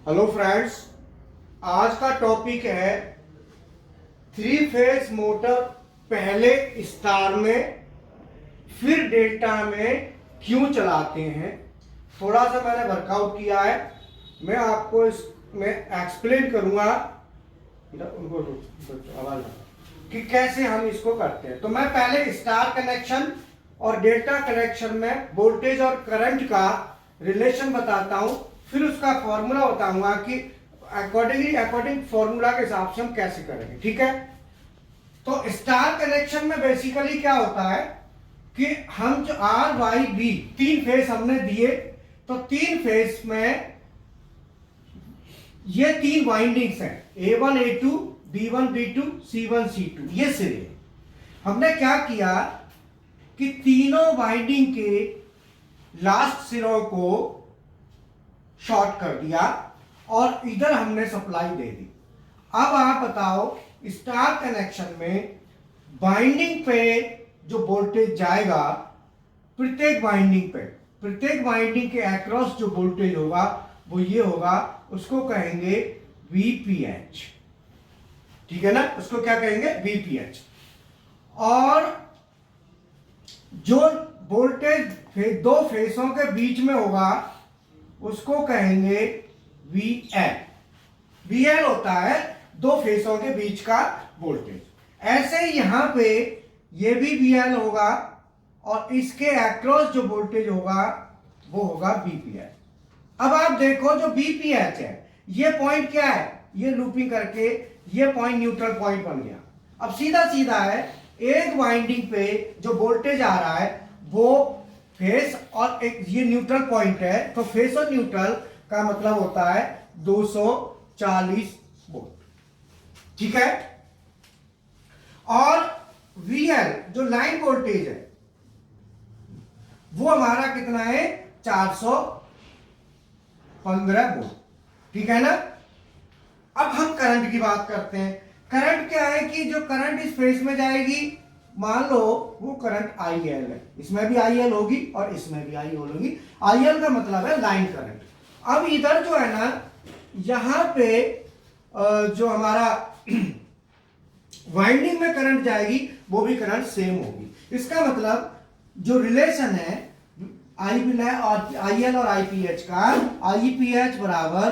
Hello friends, आज का topic है थ्री फेज मोटर पहले स्टार में फिर डेल्टा में क्यों चलाते हैं। थोड़ा सा मैंने वर्कआउट किया है, मैं आपको इसमें एक्सप्लेन करूंगा उनको आवाज कि कैसे हम इसको करते हैं। तो मैं पहले स्टार कनेक्शन और डेल्टा कनेक्शन में वोल्टेज और करंट का रिलेशन बताता हूं, फिर उसका फॉर्मूला बताऊंगा कि अकॉर्डिंग फॉर्मूला के हिसाब से हम कैसे करेंगे। ठीक है, तो स्टार कनेक्शन में बेसिकली क्या होता है कि हम जो आर वाई बी तीन फेज हमने दिए, तो तीन फेज में ये तीन वाइंडिंग्स हैं, A1 A2 B1 B2 C1 C2। ये सिरे हमने क्या किया कि तीनों वाइंडिंग के लास्ट सिरों को शॉर्ट कर दिया और इधर हमने सप्लाई दे दी। अब आप बताओ, स्टार कनेक्शन में वाइंडिंग पे जो वोल्टेज जाएगा, प्रत्येक वाइंडिंग के अक्रॉस जो वोल्टेज होगा वो ये होगा, उसको कहेंगे VPH। ठीक है ना, उसको क्या कहेंगे VPH। और जो वोल्टेज दो फेसों के बीच में होगा उसको कहेंगे VL होता है दो फेसों के बीच का वोल्टेज। ऐसे ही यहां पे ये भी VL होगा और इसके अक्रॉस जो वोल्टेज होगा वो होगा VPH। अब आप देखो, जो VPH है ये पॉइंट क्या है, ये लूपिंग करके ये पॉइंट न्यूट्रल पॉइंट बन गया। अब सीधा सीधा है, एक वाइंडिंग पे जो वोल्टेज आ रहा है वो फेस और एक ये न्यूट्रल पॉइंट है, तो फेस और न्यूट्रल का मतलब होता है 240 वोल्ट। ठीक है, और VL जो लाइन वोल्टेज है वो हमारा कितना है, 415 वोल्ट। ठीक है ना। अब हम करंट की बात करते हैं। करंट क्या है कि जो करंट इस फेस में जाएगी, मान लो वो करंट IL है, इसमें भी IL होगी और इसमें भी IL होगी। IL का मतलब है लाइन करंट। अब इधर जो है ना, यहां पे जो हमारा वाइंडिंग में करंट जाएगी वो भी करंट सेम होगी। इसका मतलब जो रिलेशन है IL और IPH का, IPH बराबर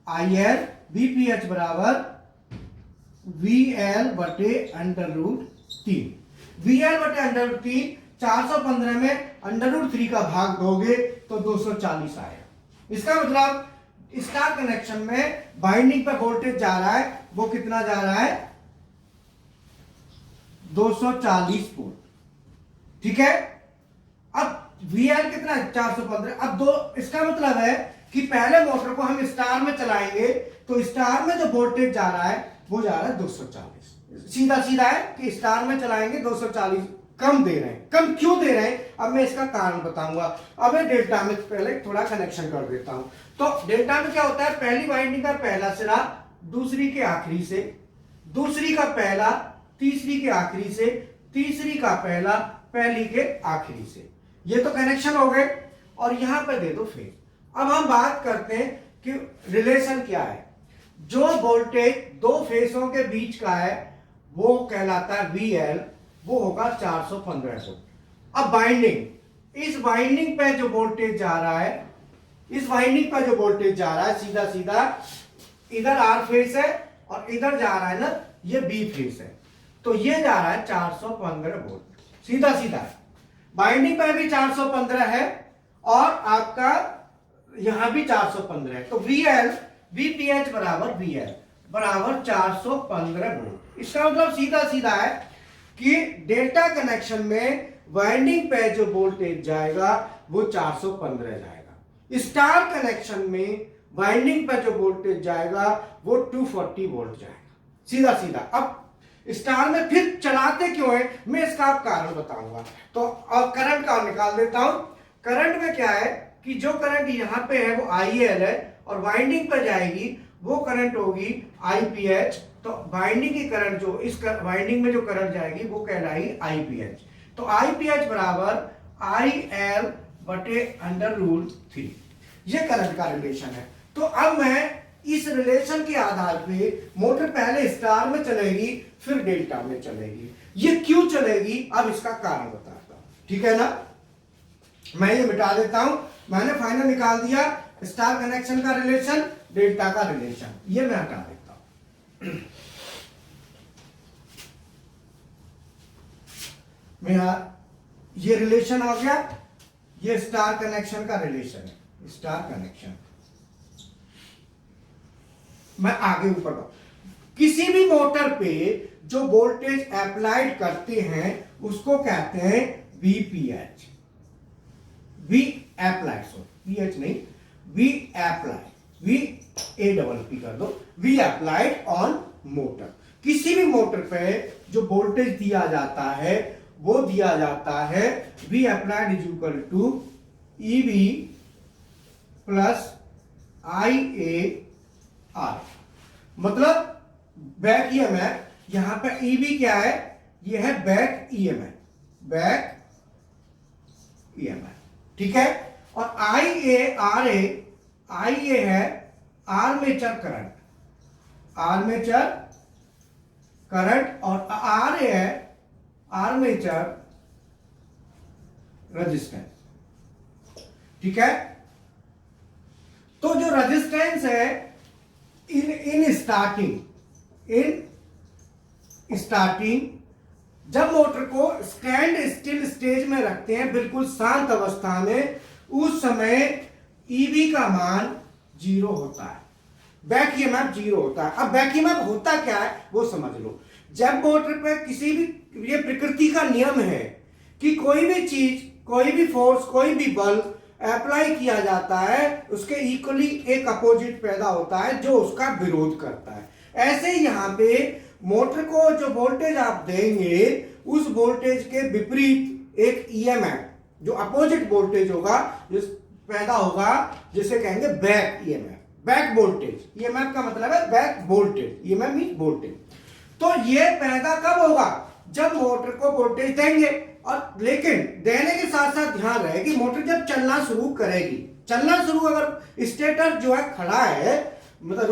IL, VPH बराबर VL बटे √3। VL बटे √3, 415 में √3 का भाग दोगे तो 240 आएगा। इसका मतलब स्टार कनेक्शन में बाइंडिंग पे वोल्टेज जा रहा है, वो कितना जा रहा है, 240 वोल्ट। ठीक है, अब VL कितना है, 415। अब दो, इसका मतलब है कि पहले मोटर को हम स्टार में चलाएंगे तो स्टार में जो वोल्टेज जा रहा है वो जा रहा है 240। सीधा सीधा है कि स्टार में चलाएंगे 240 कम दे रहे हैं। कम क्यों दे रहे हैं, अब मैं इसका कारण बताऊंगा। अब मैं डेल्टा में पहले थोड़ा कनेक्शन कर देता हूं। तो डेल्टा में क्या होता है, पहली वाइंडिंग का पहला सिरा दूसरी के आखिरी से, दूसरी का पहला तीसरी के आखिरी से, तीसरी का पहला पहली के आखिरी से। ये तो कनेक्शन हो गए और यहां पर दे दो फेज। अब हम बात करते हैं कि रिलेशन क्या है। जो वोल्टेज दो फेसों के बीच का है वो कहलाता है VL, वो होगा 415 वोल्ट। अब बाइंडिंग, इस बाइंडिंग पे जो वोल्टेज जा रहा है, इस वाइंडिंग पर जो वोल्टेज जा रहा है, सीधा सीधा इधर R फेस है और इधर जा रहा है ना, ये B फेस है, तो ये जा रहा है 415 वोल्ट। सीधा सीधा है, बाइंडिंग पर भी 415 है और आपका यहां भी 415 है, तो VPH बराबर VL बराबर 415 वोल्ट। इसका मतलब सीधा सीधा है कि डेल्टा कनेक्शन में वाइंडिंग पे जो वोल्टेज जाएगा वो 415 जाएगा। स्टार कनेक्शन में वाइंडिंग पे जो वोल्टेज जाएगा वो 240 वोल्ट जाएगा। सीधा सीधा। अब स्टार में फिर चलाते क्यों है, मैं इसका आप कारण बताऊंगा। तो अब करंट का निकाल देता हूं। करंट में क्या है कि जो करंट यहां पे है वो IL है और वाइंडिंग पर जाएगी वो करंट होगी IPH। तो वाइंडिंग की करंट जो इस वाइंडिंग में जो करंट जाएगी वो कहलाएगी IPH। तो IPH बराबर IL बटे √3। ये करंट का रिलेशन है। तो अब मैं इस रिलेशन के आधार पे मोटर पहले स्टार में चलेगी फिर डेल्टा में चलेगी। ये क्यों चलेगी अब इसका कारण बताता हूं, ठीक है ना। मैं ये मिटा देता हूं, मैंने फाइनल निकाल दिया स्टार कनेक्शन का रिलेशन, डेल्टा का रिलेशन, ये मैं हटा देता हूं। मेरा ये रिलेशन हो गया, ये स्टार कनेक्शन का रिलेशन है, स्टार कनेक्शन। मैं आगे ऊपर किसी भी मोटर पे जो वोल्टेज अप्लाइड करते हैं उसको कहते हैं VPH, V applied, so PH नहीं, वी अप्लाइड, VAPP कर दो, वी अप्लाइड ऑन मोटर। किसी भी मोटर पे जो वोल्टेज दिया जाता है वो दिया जाता है V applied is equal to EV plus IAR। मतलब बैक EMF, यहां पे EV क्या है, ये है बैक EMF, बैक EMF, ठीक है। और IA है आर्मेचर करंट, आर्मेचर करंट, और RA है आर्मेचर रेजिस्टेंस, ठीक है। तो जो रेजिस्टेंस है इन स्टार्टिंग जब मोटर को स्टैंड स्टिल स्टेज में रखते हैं, बिल्कुल शांत अवस्था में, उस समय EV का मान 0 होता है, बैक EMF 0 होता है। अब बैक EMF होता क्या है वो समझ लो। जब मोटर पे किसी भी, ये प्रकृति का नियम है कि कोई भी चीज, कोई भी फोर्स, कोई भी बल अप्लाई किया जाता है, उसके इक्वली एक अपोजिट पैदा होता है जो उसका विरोध करता है। ऐसे ही यहां पे मोटर को जो वोल्टेज आप देंगे उस वोल्टेज के विपरीत एक EMF जो अपोजिट वोल्टेज होगा जिस पैदा होगा, जिसे कहेंगे back EMF, back voltage. EMF का मतलब है back voltage, EMF mean voltage. तो ये पैदा कब होगा, जब मोटर को वोल्टेज देंगे। और लेकिन देने के साथ साथ ध्यान रहे कि मोटर जब चलना शुरू करेगी, चलना शुरू, अगर स्टेटर जो है खड़ा है, मतलब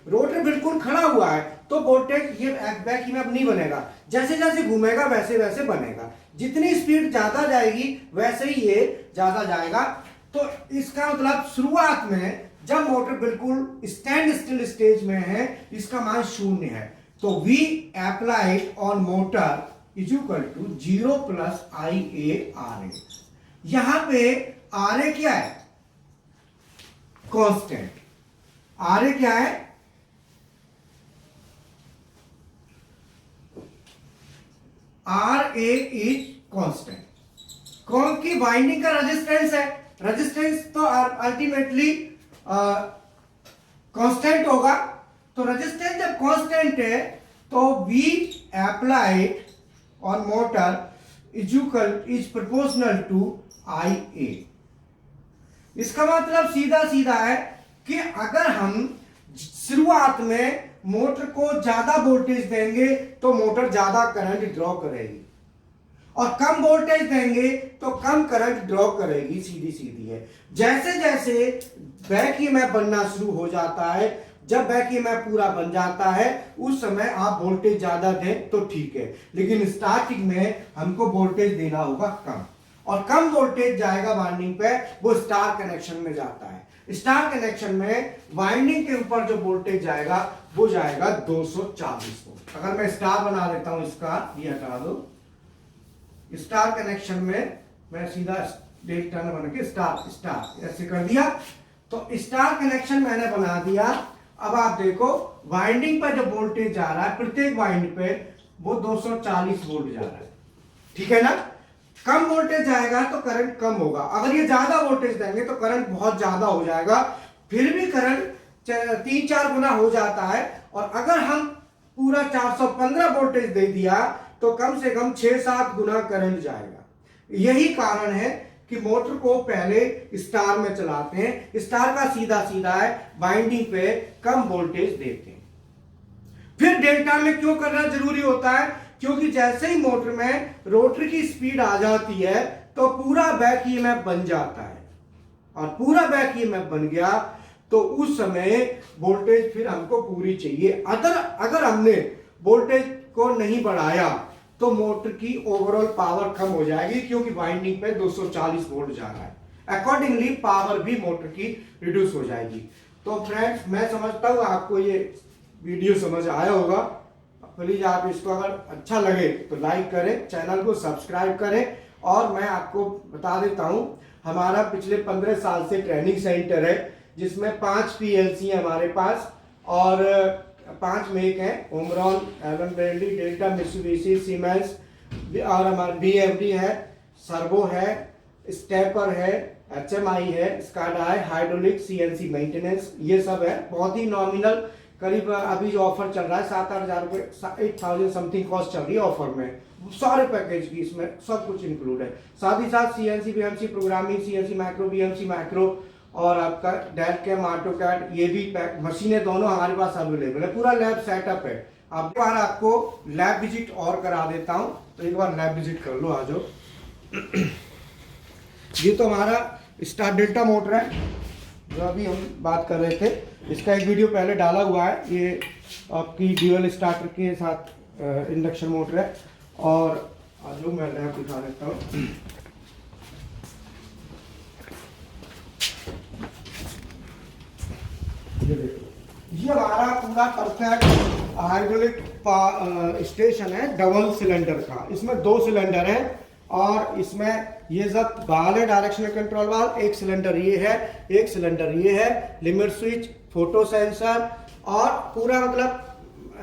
रोटर बिल्कुल खड़ा हुआ है, तो वोल्टेज ये बैक EMF नहीं बनेगा। जैसे जैसे घूमेगा वैसे वैसे बनेगा, जितनी स्पीड ज्यादा जाएगी वैसे ही ये ज्यादा जाएगा। तो इसका मतलब शुरुआत में जब मोटर बिल्कुल स्टैंड स्टिल स्टेज में है, इसका मान 0 है। तो V applied on motor is equal to 0 plus IARA। यहां पे RA क्या है, कांस्टेंट। RA क्या है, RA इज कांस्टेंट। कौन की वाइंडिंग का रेजिस्टेंस है, रेजिस्टेंस तो अल्टीमेटली कांस्टेंट होगा। तो रेजिस्टेंस जब कांस्टेंट है तो V applied on motor is proportional to IA। इसका मतलब सीधा सीधा है कि अगर हम शुरुआत में मोटर को ज्यादा वोल्टेज देंगे तो मोटर ज्यादा करंट ड्रॉ करेगी, और कम वोल्टेज देंगे तो कम करंट ड्रॉ करेगी, सीधी सीधी है। जैसे जैसे बैक EMF बनना शुरू हो जाता है, जब बैक EMF पूरा बन जाता है उस समय आप वोल्टेज ज्यादा दें तो ठीक है, लेकिन स्टार्टिंग में हमको वोल्टेज देना होगा कम, और कम वोल्टेज जाएगा वाइंडिंग पे, वो स्टार कनेक्शन में जाता है। स्टार कनेक्शन में वाइंडिंग के ऊपर जो वोल्टेज जाएगा वो जाएगा 240 वोल्ट। अगर मैं स्टार बना देता हूं, इसका ये हटा दो, स्टार कनेक्शन में मैं सीधा डेल्टा बना के स्टार ऐसे कर दिया। तो स्टार कनेक्शन मैंने बना दिया। अब आप देखो वाइंडिंग पर जो वोल्टेज जा रहा है प्रत्येक वाइंड पे वो 240 वोल्ट जा रहा है, ठीक है ना। कम वोल्टेज जाएगा तो करंट कम होगा, अगर ये ज्यादा वोल्टेज देंगे तो करंट बहुत ज्यादा हो जाएगा, फिर भी करंट 3-4 गुना हो जाता है। और अगर हम पूरा 415 वोल्टेज दे दिया तो कम से कम 6-7 गुना करंट जाएगा। यही कारण है कि मोटर को पहले स्टार में चलाते हैं। स्टार का सीधा सीधा है, वाइंडिंग पे कम वोल्टेज देते हैं। फिर डेल्टा में क्यों करना जरूरी होता है, क्योंकि जैसे ही मोटर में रोटर की स्पीड आ जाती है तो पूरा बैक EMF बन जाता है, और पूरा बैक EMF बन गया तो उस समय वोल्टेज फिर हमको पूरी चाहिए। अगर हमने वोल्टेज को नहीं बढ़ाया तो मोटर की ओवरऑल पावर कम हो जाएगी, क्योंकि वाइंडिंग पे 240 वोल्ट जा रहा है। अकॉर्डिंगली पावर भी मोटर की रिड्यूस हो जाएगी। तो फ्रेंड्स, मैं समझता हूं आपको ये वीडियो समझ आया होगा। प्लीज आप इसको अगर अच्छा लगे तो लाइक करें, चैनल को सब्सक्राइब करें। और मैं आपको बता देता हूं, हमारा पिछले 15 साल से ट्रेनिंग सेंटर है, जिसमें 5 पीएलसी है हमारे पास और 5 मेक हैं, Omron, Allen Bradley, Delta, Mitsubishi, Siemens, और हमारा बीएफडी है, सर्वो है, स्टेपर है, एचएमआई है, स्काडा है, हाइड्रोलिक, सीएनसी मेंटेनेंस, ये सब है। बहुत ही नॉमिनल, करीब अभी जो ऑफर चल रहा है 7-8 हजार रुपये, 8,000 समथिंग कॉस्ट चल रही है ऑफर में। सारे पैकेज की इसमें सब कुछ इंक्लूड है। साथ ही साथ CNC BMC programming, CNC macro, BMC macro, और आपका डेल कैम, ऑटोकैड, ये भी मशीनें दोनों हमारे पास अवेलेबल है। पूरा लैब सेटअप है। अब एक बार आपको लैब विजिट और करा देता हूं, तो एक बार लैब विजिट कर लो, आ जाओ। ये तो हमारा स्टार डेल्टा मोटर है जो अभी हम बात कर रहे थे। इसका एक वीडियो पहले डाला हुआ है। ये आपकी ड्यूअल स्टार्टर के साथ इंडक्शन मोटर है। और आज लोग मैं लैब दिखा देता हूँ। ये हमारा पूरा परफेक्ट हाइड्रोलिक स्टेशन है, डबल सिलेंडर का। इसमें 2 सिलेंडर है और इसमें ये सब वाल्व है, डायरेक्शनल कंट्रोल वाल्व। एक सिलेंडर ये है, एक सिलेंडर ये है, लिमिट स्विच, फोटो सेंसर, और पूरा मतलब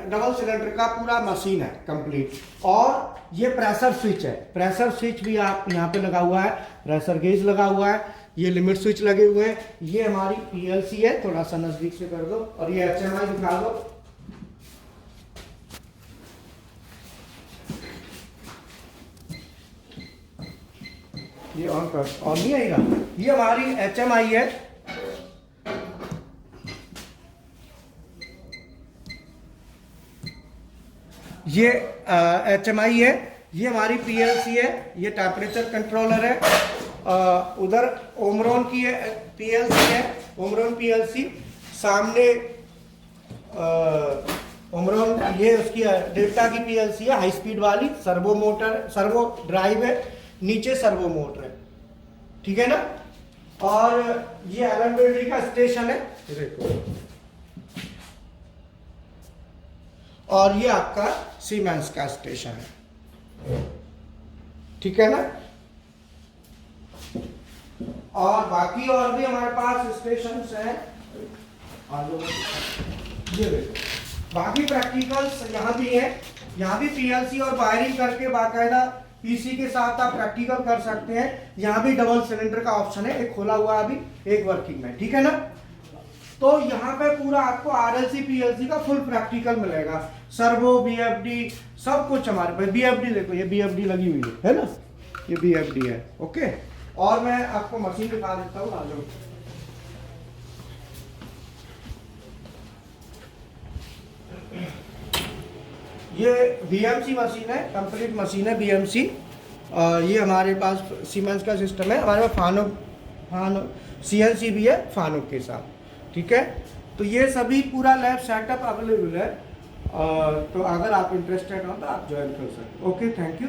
डबल सिलेंडर का पूरा मशीन है कंप्लीट। और ये प्रेशर स्विच है, प्रेशर स्विच भी आप यहाँ पे लगा हुआ है, प्रेशर गेज लगा हुआ है, ये लिमिट स्विच लगे हुए हैं। ये हमारी पीएलसी है, थोड़ा सा नजदीक से कर दो, और ये एचएमआई दिखा दो। ये ऑन कर, और नहीं आएगा। ये हमारी एचएमआई है। ये एचएमआई है। ये हमारी पीएलसी है। ये टेम्परेचर कंट्रोलर है। उधर ओमरॉन की पीएलसी है, ओमरॉन पीएलसी। सामने ओमरॉन, ये उसकी डेल्टा की पीएलसी है, हाई स्पीड वाली। सर्वो मोटर, सर्वो ड्राइव है, नीचे सर्वो मोटर है, ठीक है ना। और ये एलन बेल्डी का स्टेशन है, देखो। और ये आपका सीमेंस का स्टेशन है, ठीक है ना। और बाकी और भी हमारे पास स्टेशन हैं। ये देखो, बाकी प्रैक्टिकल्स यहाँ भी है। यहाँ भी पीएलसी और वायरिंग करके बाकायदा पीसी के साथ आप प्रैक्टिकल कर सकते हैं। यहाँ भी डबल सिलेंडर का ऑप्शन है, एक खोला हुआ है अभी, एक वर्किंग में, ठीक है ना। तो यहाँ पे पूरा आपको आरएलसी पीएलसी का फुल प्रैक्टिकल मिलेगा। सर्वो, बीएफडी, सब कुछ हमारे पास। बीएफडी देखो, ये बीएफडी लगी हुई है ना, ये बीएफडी है, ओके। और मैं आपको मशीन दिखा देता हूँ, आ जाओ। ये बीएमसी मशीन है, कंप्लीट मशीन है बीएमसी। ये हमारे पास सीमेंस का सिस्टम है। हमारे पास फानो सीएनसी भी है फानुक के साथ, ठीक है। तो ये सभी पूरा लैब सेटअप अवेलेबल है। तो अगर आप इंटरेस्टेड हो तो आप ज्वाइन कर सकते हो। Okay, thank you.